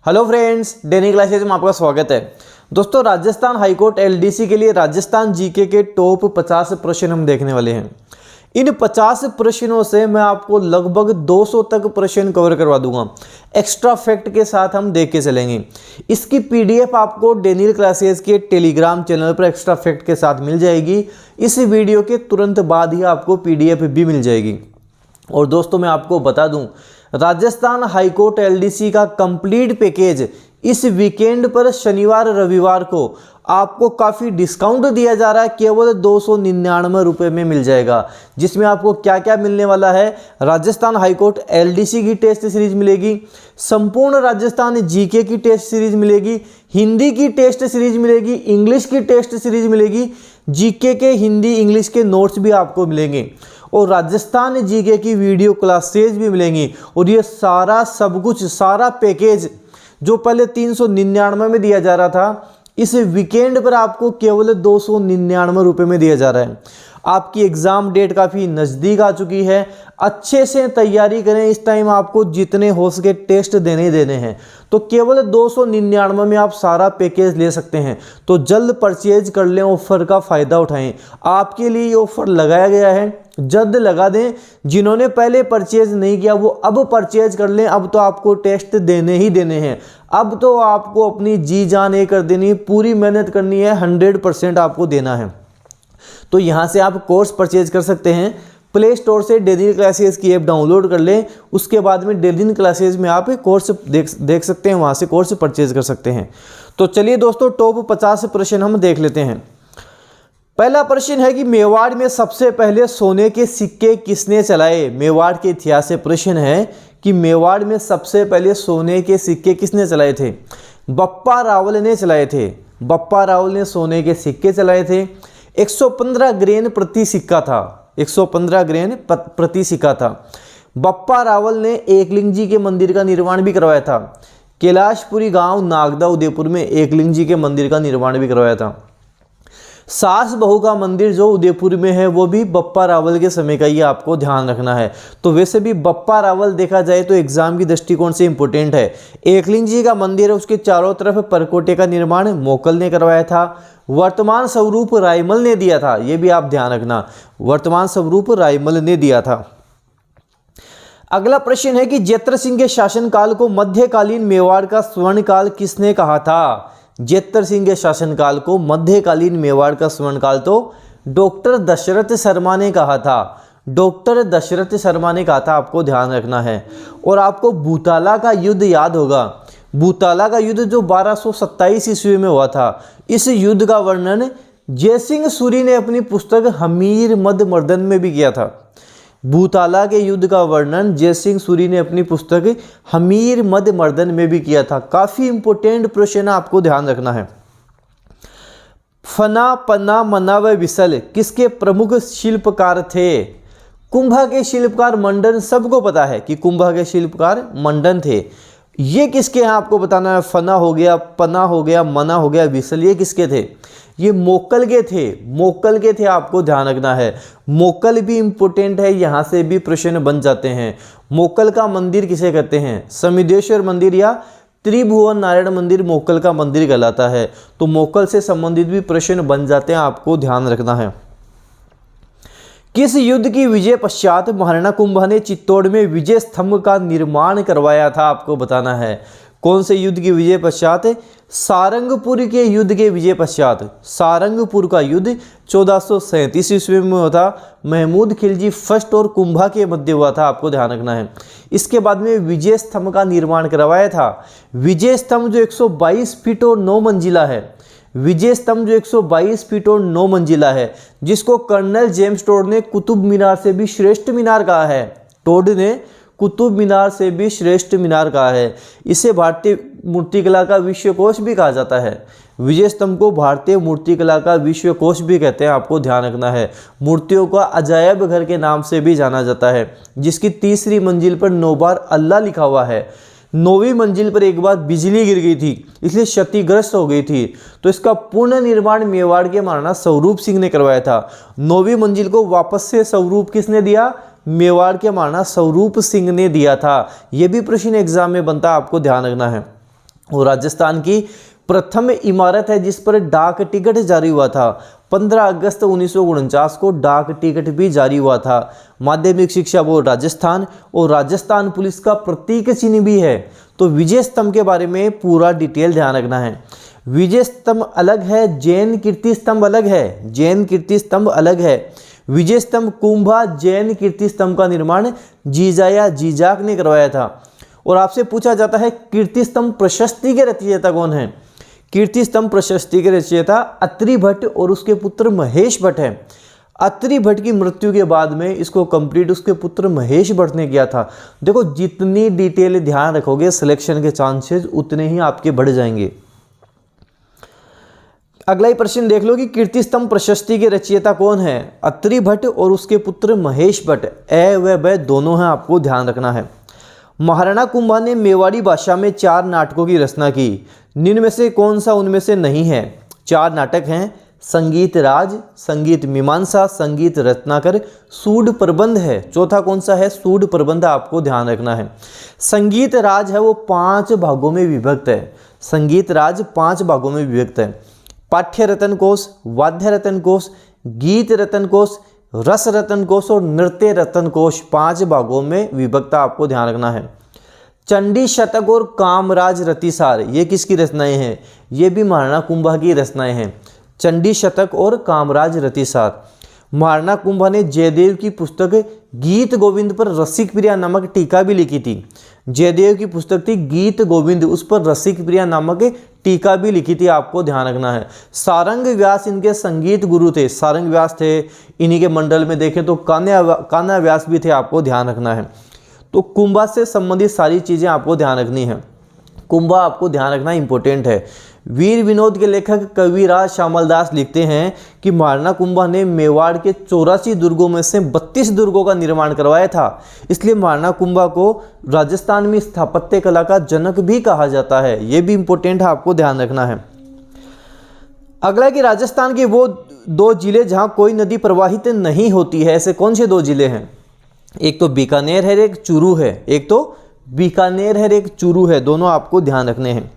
Hello friends, डेनी classes में आपका स्वागत है। दोस्तों, राजस्थान हाईकोर्ट एलडीसी के लिए राजस्थान जीके के टॉप 50 प्रश्न हम देखने वाले हैं। इन 50 प्रश्नों से मैं आपको लगभग 200 तक प्रश्न कवर करवा दूंगा। एक्स्ट्रा फैक्ट के साथ हम देख के चलेंगे। इसकी पीडीएफ आपको डेनी क्लासेज के टेलीग्राम चैनल पर एक्स्ट्रा फैक्ट के साथ मिल जाएगी। इस वीडियो के तुरंत बाद ही आपको पीडीएफ भी मिल जाएगी। और दोस्तों, मैं आपको बता दूं, राजस्थान हाईकोर्ट एलडीसी का कंप्लीट पैकेज इस वीकेंड पर शनिवार रविवार को आपको काफ़ी डिस्काउंट दिया जा रहा है। केवल 299 रुपये में मिल जाएगा, जिसमें आपको क्या क्या मिलने वाला है। राजस्थान हाईकोर्ट एलडीसी की टेस्ट सीरीज मिलेगी, संपूर्ण राजस्थान जीके की टेस्ट सीरीज मिलेगी, हिंदी की टेस्ट सीरीज मिलेगी, इंग्लिश की टेस्ट सीरीज मिलेगी, जीके के हिंदी इंग्लिश के नोट्स भी आपको मिलेंगे और राजस्थान जीके की वीडियो क्लासेज भी मिलेंगी। और ये सारा सब कुछ, सारा पैकेज जो पहले 399 में दिया जा रहा था, इस वीकेंड पर आपको केवल 299 रुपये में दिया जा रहा है। आपकी एग्ज़ाम डेट काफ़ी नज़दीक आ चुकी है। अच्छे से तैयारी करें। इस टाइम आपको जितने हो सके टेस्ट देने ही देने हैं, तो केवल 299 में आप सारा पैकेज ले सकते हैं। तो जल्द परचेज कर लें, ऑफर का फ़ायदा उठाएं। आपके लिए ये ऑफर लगाया गया है, जल्द लगा दें। जिन्होंने पहले परचेज नहीं किया वो अब परचेज कर लें। अब तो आपको टेस्ट देने ही देने हैं। अब तो आपको अपनी जी जान ये कर देनी, पूरी मेहनत करनी है, 100% आपको देना है। तो यहाँ से आप कोर्स परचेज कर सकते हैं। प्ले स्टोर से डेली क्लासेज की ऐप डाउनलोड कर लें। उसके बाद में डेली क्लासेज में आप कोर्स देख सकते हैं, वहाँ से कोर्स परचेज कर सकते हैं। तो चलिए दोस्तों, टॉप 50 प्रश्न हम देख लेते हैं। पहला प्रश्न है कि मेवाड़ में सबसे पहले सोने के सिक्के किसने चलाए। मेवाड़ के इतिहास से प्रश्न है कि मेवाड़ में सबसे पहले सोने के सिक्के किसने चलाए थे। बप्पा रावल ने चलाए थे। बप्पा रावल ने सोने के सिक्के चलाए थे। 115 ग्रेन प्रति सिक्का था। 115 ग्रेन प्रति सिक्का था। बप्पा रावल ने एकलिंग जी के मंदिर का निर्माण भी करवाया था। कैलाशपुरी गांव नागदा उदयपुर में एकलिंग जी के मंदिर का निर्माण भी करवाया था। सास बहू का मंदिर जो उदयपुर में है वो भी बप्पा रावल के समय का, ये आपको ध्यान रखना है। तो वैसे भी बप्पा रावल देखा जाए तो एग्जाम की दृष्टिकोण से इंपॉर्टेंट है। एकलिंग जी का मंदिर है, उसके चारों तरफ परकोटे का निर्माण मोकल ने करवाया था। वर्तमान स्वरूप रायमल ने दिया था, ये भी आप ध्यान रखना, वर्तमान स्वरूप रायमल ने दिया था। अगला प्रश्न है कि जेत्र सिंह के शासनकाल को मध्यकालीन मेवाड़ का स्वर्णकाल किसने कहा था। जेत्र सिंह के शासनकाल को मध्यकालीन मेवाड़ का स्वर्णकाल तो डॉक्टर दशरथ शर्मा ने कहा था। डॉक्टर दशरथ शर्मा ने कहा था, आपको ध्यान रखना है। और आपको भूताला का युद्ध याद होगा। भूताला का युद्ध जो 1227 ईस्वी में हुआ था, इस युद्ध का वर्णन जयसिंह सूरी ने अपनी पुस्तक हमीर मद मर्दन में भी किया था। भूताला के युद्ध का वर्णन जयसिंह सूरी ने अपनी पुस्तक हमीर मद मर्दन में भी किया था। काफ़ी इंपॉर्टेंट प्रश्न, आपको ध्यान रखना है। फना, पन्ना, मन्ना व विसल किसके प्रमुख शिल्पकार थे। कुंभा के शिल्पकार मंडन, सबको पता है कि कुंभा के शिल्पकार मंडन थे। ये किसके हैं आपको बताना है। फना हो गया, पन्ना हो गया, मना हो गया, विसल, ये किसके थे। ये मोकल के थे। मोकल के थे, आपको ध्यान रखना है। मोकल भी इंपॉर्टेंट है, यहाँ से भी प्रश्न बन जाते हैं। मोकल का मंदिर किसे कहते हैं। समिदेश्वर मंदिर या त्रिभुवन नारायण मंदिर मोकल का मंदिर कहलाता है। तो मोकल से संबंधित भी प्रश्न बन जाते हैं, आपको ध्यान रखना है। किस युद्ध की विजय पश्चात महाराणा कुंभा ने चित्तौड़ में विजय स्तंभ का निर्माण करवाया था, आपको बताना है। कौन से युद्ध की विजय पश्चात। सारंगपुर के युद्ध के विजय पश्चात। सारंगपुर का युद्ध 1437 ईस्वी में हुआ था। महमूद खिलजी फर्स्ट और कुंभा के मध्य हुआ था, आपको ध्यान रखना है। इसके बाद में विजय स्तंभ का निर्माण करवाया था। विजय स्तंभ जो 122 फीट और 9 मंजिला है। विजय स्तंभ जो 122 फीट और 9 मंजिला है, जिसको कर्नल जेम्स टोड ने कुतुब मीनार से भी श्रेष्ठ मीनार कहा है। टोड ने कुतुब मीनार से भी श्रेष्ठ मीनार कहा है। इसे भारतीय मूर्तिकला का विश्वकोश भी कहा जाता है। विजय स्तंभ को भारतीय मूर्तिकला का विश्वकोश भी कहते हैं, आपको ध्यान रखना है। मूर्तियों का अजायब घर के नाम से भी जाना जाता है, जिसकी तीसरी मंजिल पर 9 बार अल्लाह लिखा हुआ है। 9वीं मंजिल पर एक बार बिजली गिर गई थी, इसलिए क्षतिग्रस्त हो गई थी। तो इसका पुनर्निर्माण मेवाड़ के महाराणा स्वरूप सिंह ने करवाया था। 9वीं मंजिल को वापस से स्वरूप किसने दिया। मेवाड़ के महाराणा स्वरूप सिंह ने दिया था। यह भी प्रश्न एग्जाम में बनता, आपको ध्यान रखना है। और राजस्थान की प्रथम इमारत है जिस पर डाक टिकट जारी हुआ था। 15 अगस्त 1949 को डाक टिकट भी जारी हुआ था। माध्यमिक शिक्षा बोर्ड राजस्थान, और राजस्थान पुलिस का प्रतीक चिन्ह भी है। तो विजय स्तंभ के बारे में पूरा डिटेल ध्यान रखना है। विजय स्तंभ अलग है, जैन कीर्ति स्तंभ अलग है। जैन कीर्ति स्तंभ अलग है। विजय स्तंभ कुंभा जैन कीर्ति स्तंभ का निर्माण जीजाया जीजाक ने करवाया था। और आपसे पूछा जाता है कीर्ति स्तंभ प्रशस्ति के रचयिता कौन है? कीर्ति स्तंभ प्रशस्ति के रचयिता अत्रि भट्ट और उसके पुत्र महेश भट्ट है। अत्रि भट्ट की मृत्यु के बाद में इसको कंप्लीट उसके पुत्र महेश भट्ट ने किया था। देखो, जितनी डिटेल ध्यान रखोगे सिलेक्शन के चांसेस उतने ही आपके बढ़ जाएंगे। अगला ही प्रश्न देख लो कि कीर्ति स्तंभ प्रशस्ति के रचयिता कौन है? अत्रि भट्ट और उसके पुत्र महेश भट्ट। ए व ब दोनों हैं, आपको ध्यान रखना है। महाराणा कुंभा ने मेवाड़ी भाषा में 4 नाटकों की रचना की। निम्न में से कौन सा उनमें से नहीं है? 4 नाटक हैं, संगीत राज, संगीत मीमांसा, संगीत रत्नाकर, सूड प्रबंध है। चौथा कौन सा है? सूड प्रबंध, आपको ध्यान रखना है। संगीत राज है वो 5 भागों में विभक्त है। संगीत राज 5 भागों में विभक्त है। पाठ्य रतन कोश, वाद्य रतन कोश, गीत रतन कोश, रस रतन कोश और नृत्य रतन कोश 5 भागों में विभक्त, आपको ध्यान रखना है। चंडी शतक और कामराज रतिसार ये किसकी रचनाएं हैं? ये भी महाराणा कुंभा की रचनाएं हैं। चंडी शतक और कामराज रतिसार। महाराणा कुंभा ने जयदेव की पुस्तक गीत गोविंद पर रसिक प्रिया नामक टीका भी लिखी थी। जयदेव की पुस्तक थी गीत गोविंद, उस पर रसिक प्रिया नामक टीका भी लिखी थी, आपको ध्यान रखना है। सारंग व्यास इनके संगीत गुरु थे। सारंग व्यास थे, इन्हीं के मंडल में देखें तो कान्हा व्यास भी थे, आपको ध्यान रखना है। तो कुंभा से संबंधित सारी चीज़ें आपको ध्यान रखनी है। कुंभा आपको ध्यान रखना इंपॉर्टेंट है। वीर विनोद के लेखक कविराज श्यामलदास लिखते हैं कि महाराणा कुंभा ने मेवाड़ के 84 दुर्गों में से 32 दुर्गों का निर्माण करवाया था। इसलिए महाराणा कुंभा को राजस्थान में स्थापत्य कला का जनक भी कहा जाता है। ये भी इंपॉर्टेंट है, आपको ध्यान रखना है। अगला कि राजस्थान के वो 2 जिले जहां कोई नदी प्रवाहित नहीं होती है, ऐसे कौन से 2 जिले हैं? एक तो बीकानेर है, एक चूरू है। एक तो बीकानेर है, एक चूरू है, दोनों आपको ध्यान रखने हैं।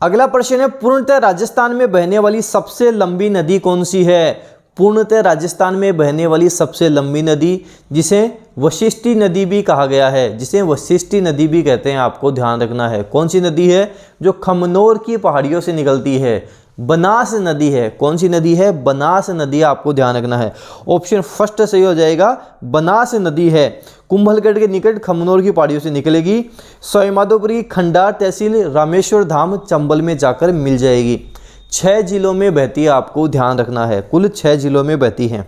अगला प्रश्न है पूर्णतः राजस्थान में बहने वाली सबसे लंबी नदी कौन सी है? पूर्णतः राजस्थान में बहने वाली सबसे लंबी नदी जिसे वशिष्ठी नदी भी कहा गया है, जिसे वशिष्ठी नदी भी कहते हैं, आपको ध्यान रखना है। कौन सी नदी है? जो खमनोर की पहाड़ियों से निकलती है, बनास नदी है। कौन सी नदी है? बनास नदी, आपको ध्यान रखना है। ऑप्शन फर्स्ट सही हो जाएगा, बनास नदी है। कुंभलगढ़ के निकट खमनोर की पहाड़ियों से निकलेगी। सवाईमाधोपुर खंडार तहसील रामेश्वर धाम चंबल में जाकर मिल जाएगी। 6 जिलों में बहती है, आपको ध्यान रखना है। कुल 6 जिलों में बहती है।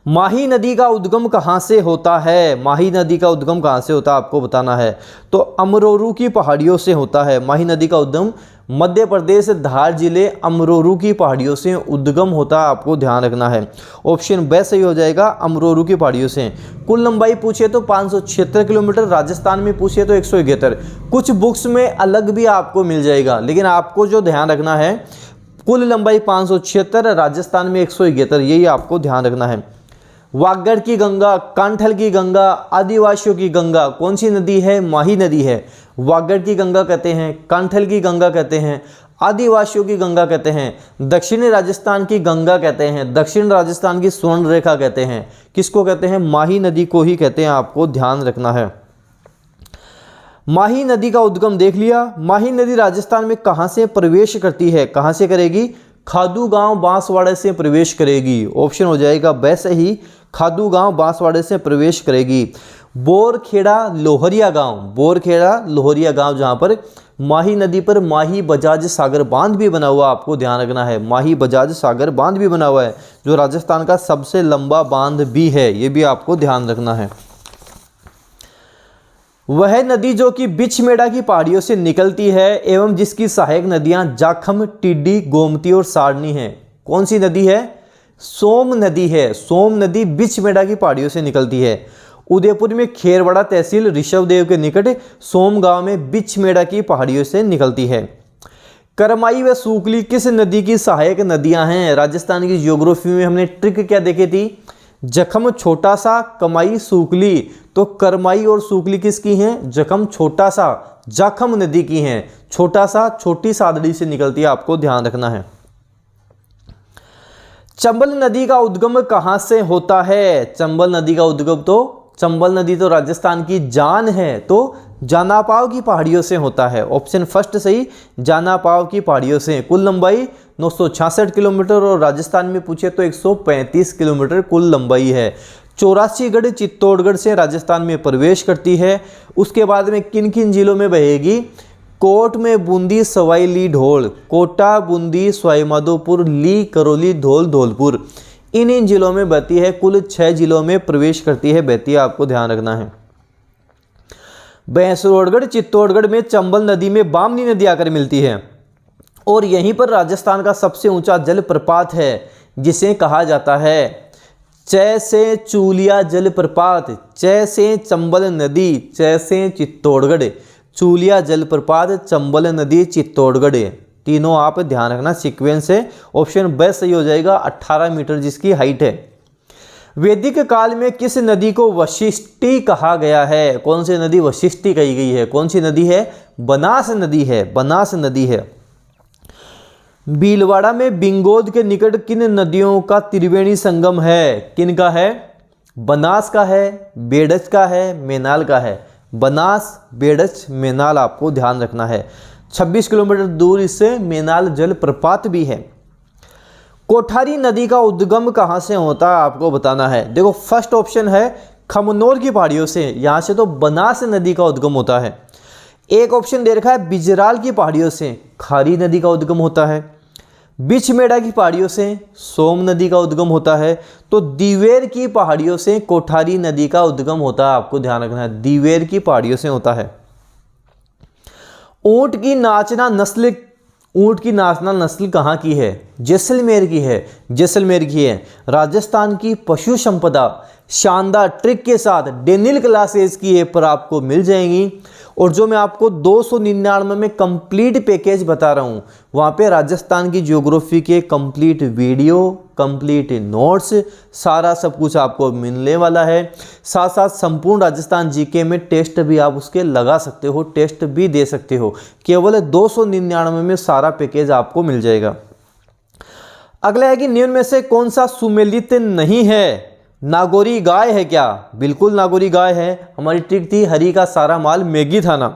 माही नदी का उद्गम कहाँ से होता है? माही नदी का उद्गम कहाँ से होता है, आपको बताना है। तो अमरोरू की पहाड़ियों से होता है। माही नदी का उद्गम मध्य प्रदेश धार जिले अमरोरू की पहाड़ियों से उद्गम होता है, आपको ध्यान रखना है। ऑप्शन ब सही हो जाएगा, अमरोरू की पहाड़ियों से। कुल लंबाई पूछे तो 576 किलोमीटर, राजस्थान में पूछे तो 171। कुछ बुक्स में अलग भी आपको मिल जाएगा, लेकिन आपको जो ध्यान रखना है कुल लंबाई 576, राजस्थान में 171, यही आपको ध्यान रखना है। वागड़ की गंगा, कांठल की गंगा, आदिवासियों की गंगा कौन सी नदी है? माही नदी है। वागड़ की गंगा कहते हैं, कांठल की गंगा कहते हैं, आदिवासियों की गंगा कहते हैं, दक्षिणी राजस्थान की गंगा कहते हैं, दक्षिण राजस्थान की स्वर्ण रेखा कहते हैं। किसको कहते हैं? माही नदी को ही कहते हैं, आपको ध्यान रखना है। माही नदी का उद्गम देख लिया। माही नदी राजस्थान में कहां से प्रवेश करती है? कहां से करेगी? खादू गांव बांसवाड़े से प्रवेश करेगी। ऑप्शन हो जाएगा वैसे ही, खादू गांव बांसवाड़े से प्रवेश करेगी। बोरखेड़ा लोहरिया गांव, बोरखेड़ा लोहरिया गांव जहां पर माही नदी पर माही बजाज सागर बांध भी बना हुआ, आपको ध्यान रखना है। माही बजाज सागर बांध भी बना हुआ है, जो राजस्थान का सबसे लंबा बांध भी है, ये भी आपको ध्यान रखना है। वह नदी जो कि बिछमेड़ा की पहाड़ियों से निकलती है एवं जिसकी सहायक नदियां जाखम, टिड्डी, गोमती और सारनी हैं, कौन सी नदी है? सोम नदी है। सोम नदी बिछमेड़ा की पहाड़ियों से निकलती है। उदयपुर में खेरवाड़ा तहसील ऋषभदेव के निकट सोम गांव में बिछमेड़ा की पहाड़ियों से निकलती है। करमाई व सूकली किस नदी की सहायक नदियां हैं? राजस्थान की ज्योग्राफी में हमने ट्रिक क्या देखी थी? जखम छोटा सा, कमाई, सूकली। तो करमाई और सूकली किसकी हैं? जखम छोटा सा, जाखम नदी की हैं। छोटी सादड़ी से निकलती है, आपको ध्यान रखना है। चंबल नदी का उद्गम कहाँ से होता है? चंबल नदी का उद्गम चंबल नदी तो राजस्थान की जान है, तो जानापाव की पहाड़ियों से होता है। ऑप्शन फर्स्ट सही, जानापाव की पहाड़ियों से। कुल लंबाई 966 किलोमीटर और राजस्थान में पूछे तो 135 किलोमीटर कुल लंबाई है। 84गढ़ चित्तौड़गढ़ से राजस्थान में प्रवेश करती है। उसके बाद में किन किन जिलों में बहेगी? कोट में बूंदी, सवाई, ली, ढोल। कोटा, बूंदी, सवाई माधोपुर, ली, करौली, धौल, धौलपुर, इन जिलों में बहती है। कुल 6 जिलों में प्रवेश करती है, बहती है, आपको ध्यान रखना है। भैंसरोडगढ़ चित्तौड़गढ़ में चंबल नदी में बामनी नदी आकर मिलती है और यहीं पर राजस्थान का सबसे ऊंचा जलप्रपात है, जिसे कहा जाता है चै से चूलिया जलप्रपात। चै से चंबल नदी, चै से चित्तौड़गढ़, चूलिया जलप्रपात, चंबल नदी, चित्तौड़गढ़, तीनों आप ध्यान रखना सीक्वेंस है। ऑप्शन ब सही हो जाएगा, 18 मीटर जिसकी हाइट है। वैदिक काल में किस नदी को वशिष्ठी कहा गया है? कौन सी नदी वशिष्ठी कही गई है? कौन सी नदी है? बनास नदी है, बनास नदी है। भीलवाड़ा में बिंगोद के निकट किन नदियों का त्रिवेणी संगम है? किन का है? बनास का है, बेडच का है, मेनाल का है। बनास, बेडच, मेनाल, आपको ध्यान रखना है। 26 किलोमीटर दूर इससे मेनाल जलप्रपात भी है। कोठारी नदी का उद्गम कहाँ से होता है, आपको बताना है। देखो फर्स्ट ऑप्शन है खमनोर की पहाड़ियों से, यहाँ से तो बनास नदी का उद्गम होता है। एक ऑप्शन दे रखा है बिजराल की पहाड़ियों से, खारी नदी का उद्गम होता है। बिछमेड़ा की पहाड़ियों से सोम नदी का उद्गम होता है। तो दीवेर की पहाड़ियों से कोठारी नदी का उद्गम होता है, आपको ध्यान रखना है, दीवेर की पहाड़ियों से होता है। ऊंट की नाचना नस्ल कहाँ की है? जैसलमेर की है, जैसलमेर की है। राजस्थान की पशु संपदा शानदार ट्रिक के साथ डेनियल क्लासेस की ऐप पर आपको मिल जाएंगी। और जो मैं आपको 299 में कंप्लीट पैकेज बता रहा हूँ, वहाँ पे राजस्थान की ज्योग्राफी के कंप्लीट वीडियो, कंप्लीट नोट्स, सारा सब कुछ आपको मिलने वाला है। साथ साथ संपूर्ण राजस्थान जीके में टेस्ट भी आप उसके लगा सकते हो, टेस्ट भी दे सकते हो। केवल 299 में सारा पैकेज आपको मिल जाएगा। अगला है कि निम्न में से कौन सा सुमेलित नहीं है? नागौरी गाय है क्या? बिल्कुल नागौरी गाय है। हमारी ट्रिक थी हरी का सारा माल मैगी था ना।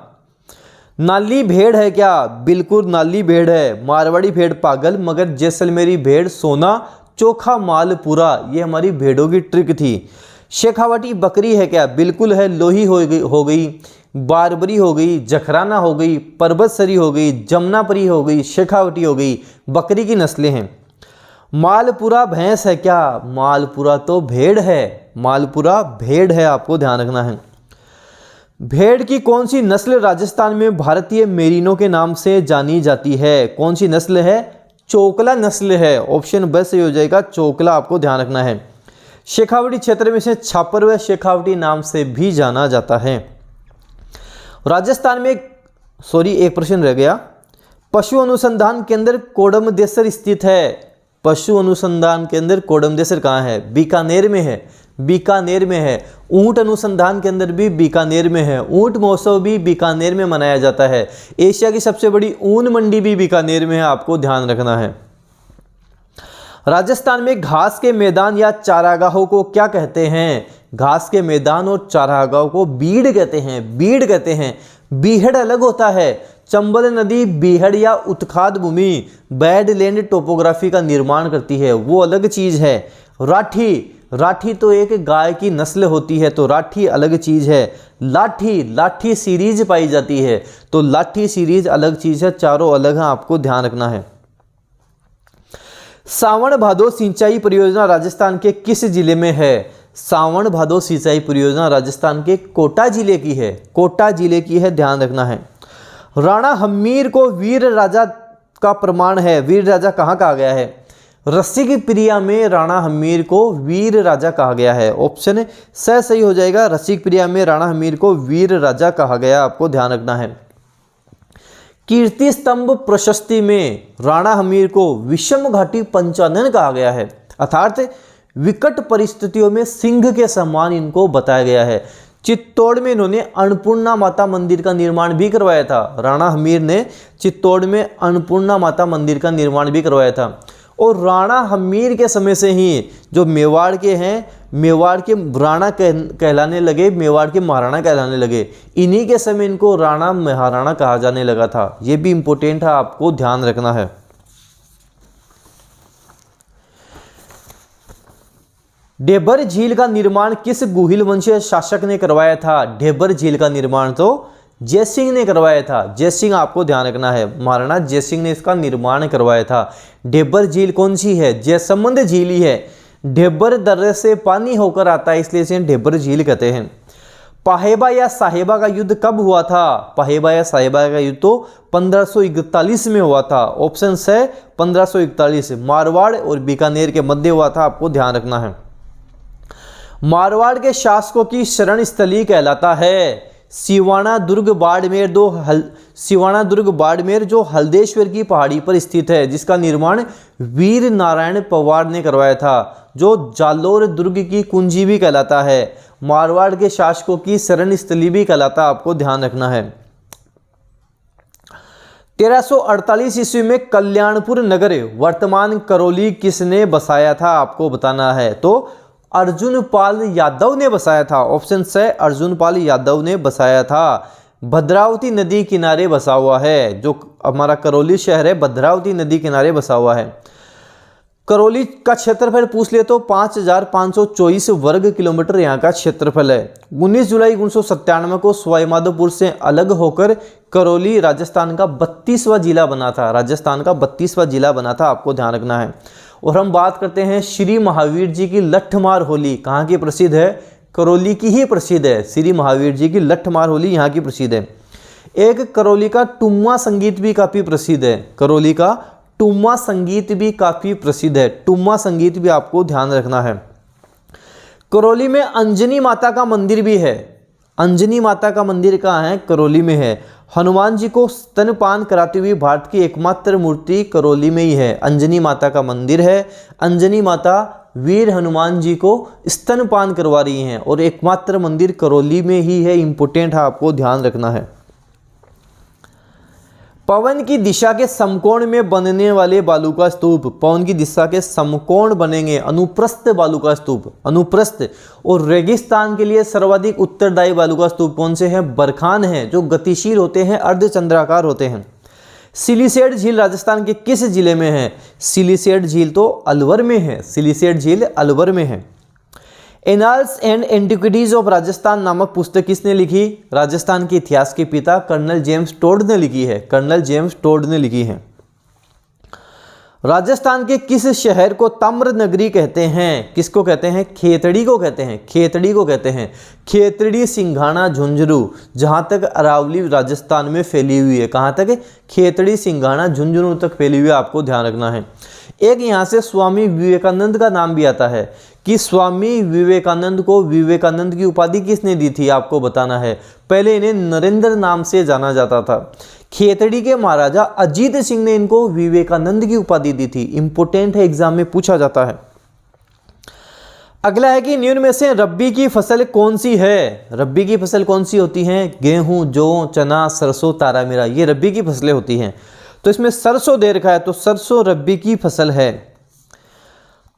नाली भेड़ है क्या? बिल्कुल नाली भेड़ है। मारवाड़ी भेड़ पागल मगर जैसलमेरी भेड़ सोना, चोखा माल पूरा, ये हमारी भेड़ों की ट्रिक थी। शेखावटी बकरी है क्या? बिल्कुल है। लोही हो गई, बारबरी हो गई, जखराना हो गई, पर्वतसरी हो गई, जमुनापरी हो गई, शेखावटी हो गई, बकरी की नस्लें हैं। मालपुरा भैंस है क्या? मालपुरा तो भेड़ है, मालपुरा भेड़ है, आपको ध्यान रखना है। भेड़ की कौन सी नस्ल राजस्थान में भारतीय मेरिनो के नाम से जानी जाती है? कौन सी नस्ल है? चोकला नस्ल है। ऑप्शन ब सही हो जाएगा, चोकला, आपको ध्यान रखना है। शेखावटी क्षेत्र में से छापर व शेखावटी नाम से भी जाना जाता है। राजस्थान में एक प्रश्न रह गया। पशु अनुसंधान केंद्र कोडमदेसर स्थित है। पशु अनुसंधान केंद्र कोडमदेसर कहाँ है? बीकानेर में है, बीकानेर में है। ऊंट अनुसंधान केंद्र भी बीकानेर में है। ऊंट महोत्सव भी बीकानेर में मनाया जाता है। एशिया की सबसे बड़ी ऊन मंडी भी बीकानेर में है, आपको ध्यान रखना है। राजस्थान में घास के मैदान या चारागाहों को क्या कहते हैं? घास के मैदान और चारागाहों को बीड़ कहते हैं, बीड़ कहते हैं। बीहड़ अलग होता है। चंबल नदी बीहड़ या उत्खाद भूमि, बैडलैंड टोपोग्राफी का निर्माण करती है, वो अलग चीज़ है। राठी, राठी तो एक गाय की नस्ल होती है, तो राठी अलग चीज़ है। लाठी, लाठी सीरीज पाई जाती है, तो लाठी सीरीज अलग चीज़ है। चारों अलग हैं, आपको ध्यान रखना है। सावन भादो सिंचाई परियोजना राजस्थान के किस जिले में है? सावन भादो सिंचाई परियोजना राजस्थान के कोटा जिले की है, कोटा जिले की है, ध्यान रखना है। राणा हम्मीर को वीर राजा का प्रमाण है। वीर राजा कहाँ कहा गया है? रसिक प्रिया में राणा हम्मीर को वीर राजा कहा गया है। ऑप्शन स सही हो जाएगा, रसिक प्रिया में राणा हम्मीर को वीर राजा कहा गया, आपको ध्यान रखना है। कीर्ति स्तंभ प्रशस्ति में राणा हम्मीर को विषम घाटी पंचानन कहा गया है, अर्थात विकट परिस्थितियों में सिंह के समान इनको बताया गया है। चित्तौड़ में इन्होंने अन्नपूर्णा माता मंदिर का निर्माण भी करवाया था। राणा हमीर ने चित्तौड़ में अन्नपूर्णा माता मंदिर का निर्माण भी करवाया था। और राणा हमीर के समय से ही जो मेवाड़ के हैं, मेवाड़ के राणा कहलाने लगे, मेवाड़ के महाराणा कहलाने लगे। इन्हीं के समय इनको राणा महाराणा कहा जाने लगा था। ये भी इंपॉर्टेंट है, आपको ध्यान रखना है। ढेबर झील का निर्माण किस गुहिल वंशीय शासक ने करवाया था? ढेबर झील का निर्माण तो जयसिंह ने करवाया था। जयसिंह, आपको ध्यान रखना है, महाराणा जयसिंह ने इसका निर्माण करवाया था। ढेबर झील कौन सी है? जयसंबंध झील ही है। ढेबर दर्रे से पानी होकर आता है, इसलिए इसे ढेबर झील कहते हैं। पाहेबा या साहेबा का युद्ध कब हुआ था? पाहेबा या साहेबा का युद्ध तो 1541 में हुआ था। ऑप्शन है 1541। मारवाड़ और बीकानेर के मध्य हुआ था, आपको ध्यान रखना है। मारवाड़ के शासकों की शरण स्थली कहलाता है सिवाना दुर्ग बाड़मेर। सिवाना दुर्ग बाड़मेर जो हल्देश्वर की पहाड़ी पर स्थित है, जिसका निर्माण वीर नारायण पवार ने करवाया था, जो जालोर दुर्ग की कुंजी भी कहलाता है। मारवाड़ के शासकों की शरण स्थली भी कहलाता, आपको ध्यान रखना है। 1348 ईस्वी में कल्याणपुर नगर वर्तमान करौली किसने बसाया था? आपको बताना है। तो अर्जुन पाल यादव ने बसाया था। ऑप्शन है अर्जुन पाल यादव ने बसाया था। भद्रावती नदी किनारे बसा हुआ है, जो हमारा करौली शहर है भद्रावती नदी किनारे बसा हुआ है। करौली का क्षेत्रफल पूछ ले तो 5524 वर्ग किलोमीटर यहाँ का क्षेत्रफल है। 19 जुलाई 1997 को सवाईमाधोपुर से अलग होकर करौली राजस्थान का 32वां जिला बना था। राजस्थान का 32वां जिला बना था, आपको ध्यान रखना है। और हम बात करते हैं श्री महावीर जी की लठमार होली कहाँ की प्रसिद्ध है? करौली की ही प्रसिद्ध है। श्री महावीर जी की लठमार होली यहाँ की प्रसिद्ध है। एक करौली का टुम्मा संगीत भी काफ़ी प्रसिद्ध है। करौली का टुम्मा संगीत भी काफ़ी प्रसिद्ध है। टुम्मा संगीत भी आपको ध्यान रखना है। करौली में अंजनी माता का मंदिर भी है। अंजनी माता का मंदिर कहाँ है? करौली में है। हनुमान जी को स्तनपान कराती हुई भारत की एकमात्र मूर्ति करौली में ही है। अंजनी माता का मंदिर है। अंजनी माता वीर हनुमान जी को स्तनपान करवा रही हैं और एकमात्र मंदिर करौली में ही है। इंपॉर्टेंट है, आपको ध्यान रखना है। पवन की दिशा के समकोण में बनने वाले बालू का स्तूप, पवन की दिशा के समकोण बनेंगे अनुप्रस्थ बालू का स्तूप, अनुप्रस्थ। और रेगिस्तान के लिए सर्वाधिक उत्तरदायी बालू का स्तूप कौन से हैं? बरखान हैं, जो गतिशील होते हैं, अर्धचंद्राकार होते हैं। सिलीसेट झील राजस्थान के किस जिले में है? सिलीसेट झील तो अलवर में है। सिलीसेट झील अलवर में है। Annals and antiquities of Rajasthan नामक पुस्तक किसने लिखी? राजस्थान के इतिहास के पिता कर्नल जेम्स टोड ने लिखी है। कर्नल जेम्स टोड ने लिखी है। राजस्थान के किस शहर को ताम्र नगरी कहते हैं? किसको कहते हैं? खेतड़ी को कहते हैं। खेतड़ी को कहते हैं। खेतड़ी, सिंघाना, झुंझुनू, जहाँ तक अरावली राजस्थान में फैली हुई है। कहाँ तक? खेतड़ी, सिंघाना, झुंझुनू तक फैली हुई है, आपको ध्यान रखना है। एक यहाँ से स्वामी विवेकानंद का नाम भी आता है कि स्वामी विवेकानंद को विवेकानंद की उपाधि किसने दी थी? आपको बताना है। पहले इन्हें नरेंद्र नाम से जाना जाता था। खेतड़ी के महाराजा अजीत सिंह ने इनको विवेकानंद की उपाधि दी थी। इंपॉर्टेंट है, एग्जाम में पूछा जाता है। अगला है कि निम्न में से रब्बी की फसल कौन सी है? रब्बी की फसल कौन सी होती है? गेहूं, जौ, चना, सरसों, तारा मीरा, ये रब्बी की फसलें होती हैं। तो इसमें सरसों दे रखा है, तो सरसों रब्बी की फसल है।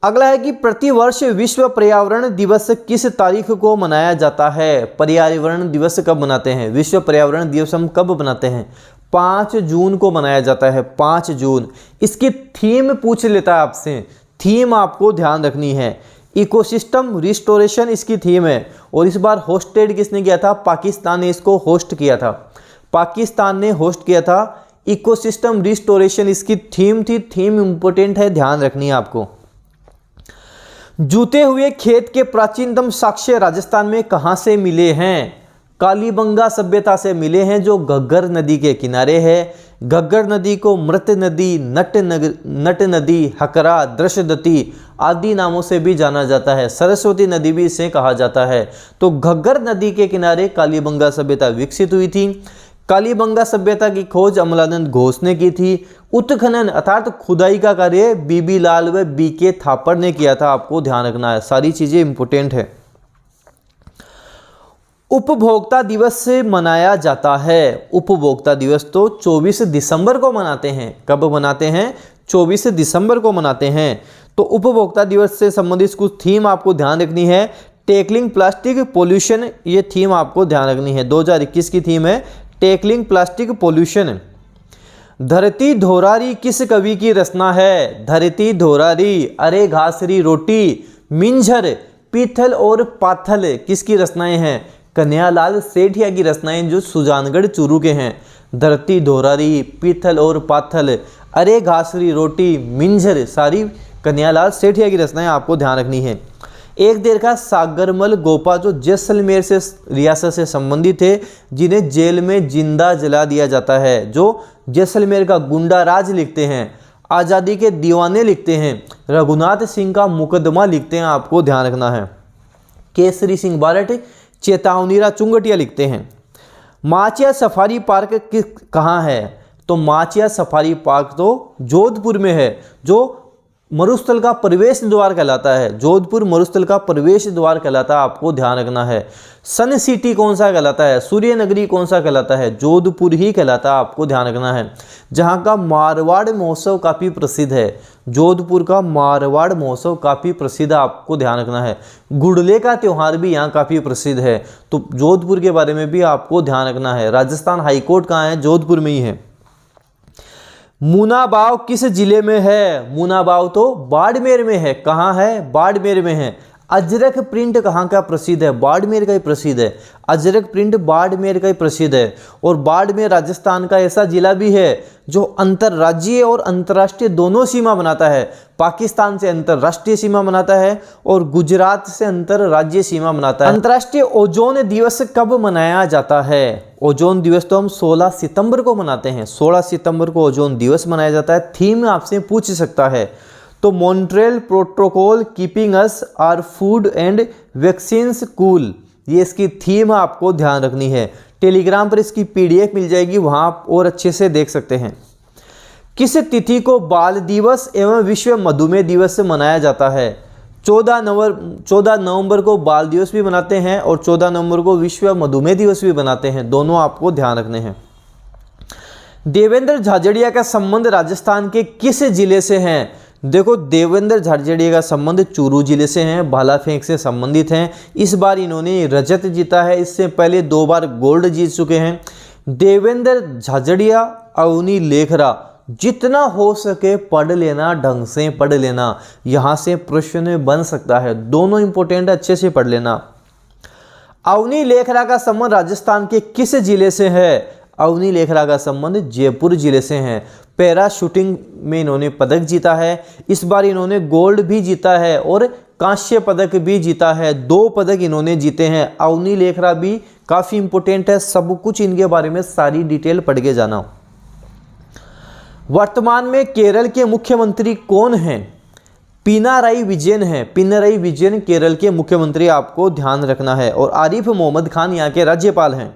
अगला है कि प्रतिवर्ष विश्व पर्यावरण दिवस किस तारीख को मनाया जाता है? पर्यावरण दिवस कब मनाते हैं? विश्व पर्यावरण दिवस हम कब मनाते हैं? 5 जून को मनाया जाता है। 5 जून। इसकी थीम पूछ लेता है आपसे। थीम आपको ध्यान रखनी है। इकोसिस्टम रिस्टोरेशन इसकी थीम है। और इस बार होस्टेड किसने किया था? पाकिस्तान ने इसको होस्ट किया था। पाकिस्तान ने होस्ट किया था। इकोसिस्टम रिस्टोरेशन इसकी थीम थी। थीम इंपॉर्टेंट है, ध्यान रखनी है आपको। जूते हुए खेत के प्राचीनतम साक्ष्य राजस्थान में कहां से मिले हैं? कालीबंगा सभ्यता से मिले हैं, जो घग्गर नदी के किनारे है। घग्गर नदी को मृत नदी, नट नदी, हकरा, दृशदती आदि नामों से भी जाना जाता है। सरस्वती नदी भी इसे कहा जाता है। तो घग्गर नदी के किनारे कालीबंगा सभ्यता विकसित हुई थी। कालीबंगा सभ्यता की खोज अमलानंद घोष ने की थी। उत्खनन अर्थात खुदाई का कार्य बीबी लाल व बीके थापर ने किया था। आपको ध्यान रखना है, सारी चीजें इंपोर्टेंट है। उपभोक्ता दिवस मनाया जाता है? उपभोक्ता दिवस तो 24 दिसंबर को मनाते हैं। कब मनाते हैं? 24 दिसंबर को मनाते हैं। तो उपभोक्ता दिवस से संबंधित कुछ थीम आपको ध्यान रखनी है। टैकलिंग प्लास्टिक पोल्यूशन, ये थीम आपको ध्यान रखनी है। 2021 की थीम है टैकलिंग प्लास्टिक पोल्यूशन। धरती धोरारी किस कवि की रचना है? धरती धोरारी अरे घासरी रोटी, मिंझर, पीथल और पाथल किसकी रचनाएं हैं? कन्हैयालाल सेठिया की रचनाएं जो सुजानगढ़ चूरू के हैं। धरती धोरारी, पीथल और पाथल, अरे घासरी रोटी, मिंझर सारी कन्हैयालाल सेठिया की रचनाएं आपको ध्यान रखनी है। एक देर का सागरमल गोपा जो जैसलमेर से रियासत से संबंधित थे, जिन्हें जेल में जिंदा जला दिया जाता है, जो जैसलमेर का गुंडा राज लिखते हैं, आज़ादी के दीवाने लिखते हैं, रघुनाथ सिंह का मुकदमा लिखते हैं, आपको ध्यान रखना है। केसरी सिंह बारट, चेतावनीरा चुंगटिया लिखते हैं। माचिया सफारी पार्क कहाँ है? तो माचिया सफारी पार्क तो जोधपुर में है, जो मरुस्थल का प्रवेश द्वार कहलाता है। जोधपुर मरुस्थल का प्रवेश द्वार कहलाता है, आपको ध्यान रखना है। सन सिटी कौन सा कहलाता है? सूर्य नगरी कौन सा कहलाता है? जोधपुर ही कहलाता है, आपको ध्यान रखना है। जहाँ का मारवाड़ महोत्सव काफ़ी प्रसिद्ध है। जोधपुर का मारवाड़ महोत्सव काफ़ी प्रसिद्ध है, आपको ध्यान रखना है। गुड़ले का त्यौहार भी यहाँ काफ़ी प्रसिद्ध है। तो जोधपुर के बारे में भी आपको ध्यान रखना है। राजस्थान हाईकोर्ट कहाँ है? जोधपुर में ही है। मुनाबाव किस जिले में है? मुनाबाव तो बाड़मेर में है। कहाँ है? बाड़मेर में है। अजरक प्रिंट कहाँ का प्रसिद्ध है? बाड़मेर का ही प्रसिद्ध है। अजरक प्रिंट बाड़मेर का ही प्रसिद्ध है। और बाड़मेर राजस्थान का ऐसा जिला भी है जो अंतर्राज्यीय और अंतर्राष्ट्रीय दोनों सीमा बनाता है। पाकिस्तान से अंतर्राष्ट्रीय सीमा बनाता है और गुजरात से अंतर्राज्यीय सीमा बनाता है। अंतर्राष्ट्रीय ओजोन दिवस कब मनाया जाता है? ओजोन दिवस तो हम 16 सितंबर को मनाते हैं। 16 सितंबर को ओजोन दिवस मनाया जाता है। थीम आपसे पूछ सकता है तो Montreal protocol keeping us our food and vaccines cool, ये इसकी थीम आपको ध्यान रखनी है। टेलीग्राम पर इसकी PDF मिल जाएगी, वहाँ आप और अच्छे से देख सकते हैं। किस तिथि को बाल दिवस एवं विश्व मधुमेह दिवस से मनाया जाता है? 14 नवंबर को बाल दिवस भी मनाते हैं और 14 नवंबर को विश्व मधुमेह दिवस भी मनाते हैं। दोनों आपको ध्यान रखने हैं। देवेंद्र झाझड़िया का संबंध राजस्थान के किस जिले से है? देखो, देवेंद्र झाझड़िया का संबंध चूरू जिले से हैं, भाला फेंक से संबंधित हैं। इस बार इन्होंने रजत जीता है, इससे पहले 2 बार गोल्ड जीत चुके हैं। देवेंद्र झाझड़िया, अवनी लेखरा, जितना हो सके पढ़ लेना, ढंग से पढ़ लेना, यहाँ से प्रश्न बन सकता है। दोनों इंपॉर्टेंट, अच्छे से पढ़ लेना। अवनी लेखरा का संबंध राजस्थान के किस जिले से है? अवनी लेखरा का संबंध जयपुर जिले से है। पैरा शूटिंग में इन्होंने पदक जीता है। इस बार इन्होंने गोल्ड भी जीता है और कांस्य पदक भी जीता है। 2 पदक इन्होंने जीते हैं। अवनी लेखरा भी काफ़ी इंपॉर्टेंट है। सब कुछ इनके बारे में सारी डिटेल पढ़ के जाना। वर्तमान में केरल के मुख्यमंत्री कौन हैं? पिनाराई विजयन है। पिनाराई विजयन केरल के मुख्यमंत्री, आपको ध्यान रखना है। और आरिफ मोहम्मद खान यहाँ के राज्यपाल हैं।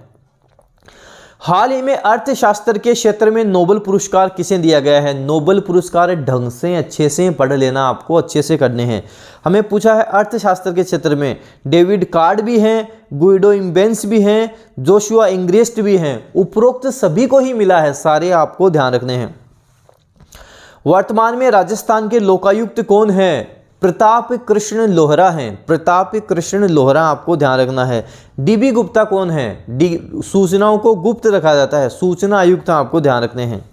हाल ही में अर्थशास्त्र के क्षेत्र में नोबेल पुरस्कार किसे दिया गया है? नोबेल पुरस्कार ढंग से अच्छे से पढ़ लेना, आपको अच्छे से करने हैं। हमें पूछा है अर्थशास्त्र के क्षेत्र में डेविड कार्ड भी हैं, गुइडो इम्बेंस भी हैं, जोशुआ इंग्रेस्ट भी हैं। उपरोक्त सभी को ही मिला है, सारे आपको ध्यान रखने हैं। वर्तमान में राजस्थान के लोकायुक्त कौन है? प्रताप कृष्ण लोहरा हैं। प्रताप कृष्ण लोहरा, आपको ध्यान रखना है। DB गुप्ता कौन है? सूचनाओं को गुप्त रखा जाता है, सूचना आयुक्त, आपको ध्यान रखने हैं।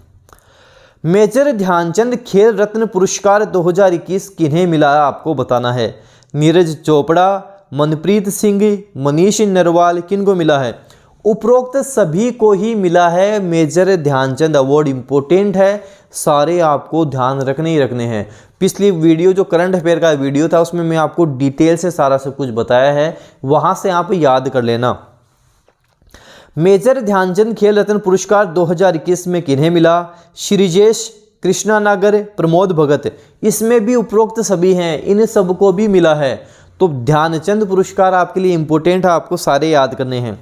मेजर ध्यानचंद खेल रत्न पुरस्कार 2021 किन्हें मिला, आपको बताना है। नीरज चोपड़ा, मनप्रीत सिंह, मनीष नरवाल, किनको मिला है? उपरोक्त सभी को ही मिला है मेजर ध्यानचंद अवार्ड। इंपॉर्टेंट है, सारे आपको ध्यान रखने ही रखने हैं। पिछली वीडियो जो करंट अफेयर का वीडियो था उसमें मैं आपको डिटेल से सारा सब कुछ बताया है, वहां से आप याद कर लेना। मेजर ध्यानचंद खेल रत्न पुरस्कार 2021 में किन्हें मिला? श्रीजेश, कृष्णा नागर, प्रमोद भगत, इसमें भी उपरोक्त सभी हैं, इन सबको भी मिला है। तो ध्यानचंद पुरस्कार आपके लिए इंपॉर्टेंट है, आपको सारे याद करने हैं।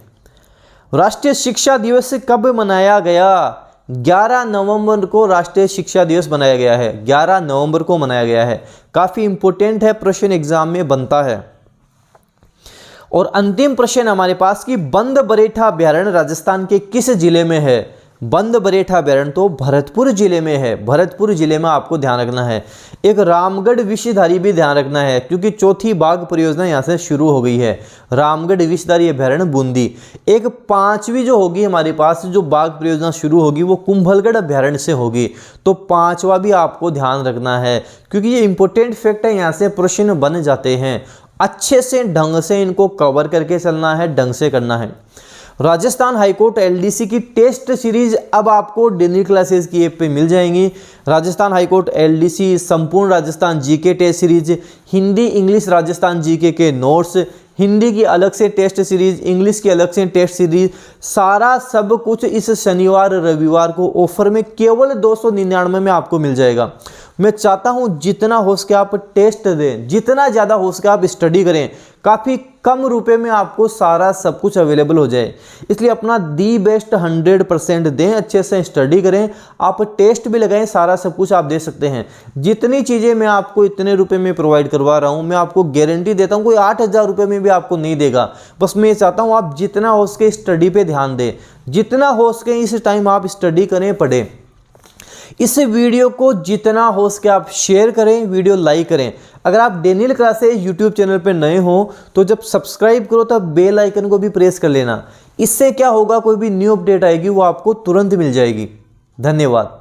राष्ट्रीय शिक्षा दिवस कब मनाया गया? 11 नवंबर को राष्ट्रीय शिक्षा दिवस मनाया गया है। 11 नवंबर को मनाया गया है। काफ़ी इंपॉर्टेंट है, प्रश्न एग्जाम में बनता है। और अंतिम प्रश्न हमारे पास कि बंद बरेठा अभ्यारण्य राजस्थान के किस जिले में है। बंद बरेठा अभ्यारण्य तो भरतपुर जिले में है। भरतपुर जिले में आपको ध्यान रखना है। एक रामगढ़ विषधारी भी ध्यान रखना है, क्योंकि चौथी बाघ परियोजना यहाँ से शुरू हो गई है। रामगढ़ विषधारी अभ्यारण्य बूंदी। एक पांचवी जो होगी हमारे पास जो बाघ परियोजना शुरू होगी वो कुंभलगढ़ अभ्यारण्य से होगी। तो पांचवा भी आपको ध्यान रखना है, क्योंकि ये इंपॉर्टेंट फैक्ट है, यहाँ से प्रश्न बन जाते हैं। अच्छे से ढंग से इनको कवर करके चलना है, ढंग से करना है। राजस्थान हाईकोर्ट एलडीसी की टेस्ट सीरीज अब आपको डेली क्लासेस की ऐप पे मिल जाएंगी। राजस्थान हाईकोर्ट एलडीसी संपूर्ण Rajasthan GK test series, Hindi English Rajasthan GK के नोट्स, हिंदी की अलग से टेस्ट सीरीज, इंग्लिश की अलग से टेस्ट सीरीज, सारा सब कुछ इस शनिवार रविवार को ऑफर में केवल 299 में आपको मिल जाएगा। मैं चाहता हूं जितना हो सके आप टेस्ट दें, जितना ज़्यादा हो सके आप स्टडी करें। काफ़ी कम रुपए में आपको सारा सब कुछ अवेलेबल हो जाए, इसलिए अपना दी बेस्ट 100% दें, अच्छे से स्टडी करें। आप टेस्ट भी लगाएं, सारा सब कुछ आप दे सकते हैं। जितनी चीज़ें मैं आपको इतने रुपए में प्रोवाइड करवा रहा हूं, मैं आपको गारंटी देता हूं कोई 8000 रुपये में भी आपको नहीं देगा। बस मैं चाहता हूं आप जितना हो सके स्टडी पे ध्यान दें, जितना हो सके इस टाइम आप स्टडी करें, पढ़ें। इस वीडियो को जितना हो सके आप शेयर करें, वीडियो लाइक करें। अगर आप डेनियल क्लासेस यूट्यूब चैनल पे नए हो तो जब सब्सक्राइब करो तब बेल आइकन को भी प्रेस कर लेना। इससे क्या होगा, कोई भी न्यू अपडेट आएगी वो आपको तुरंत मिल जाएगी। धन्यवाद।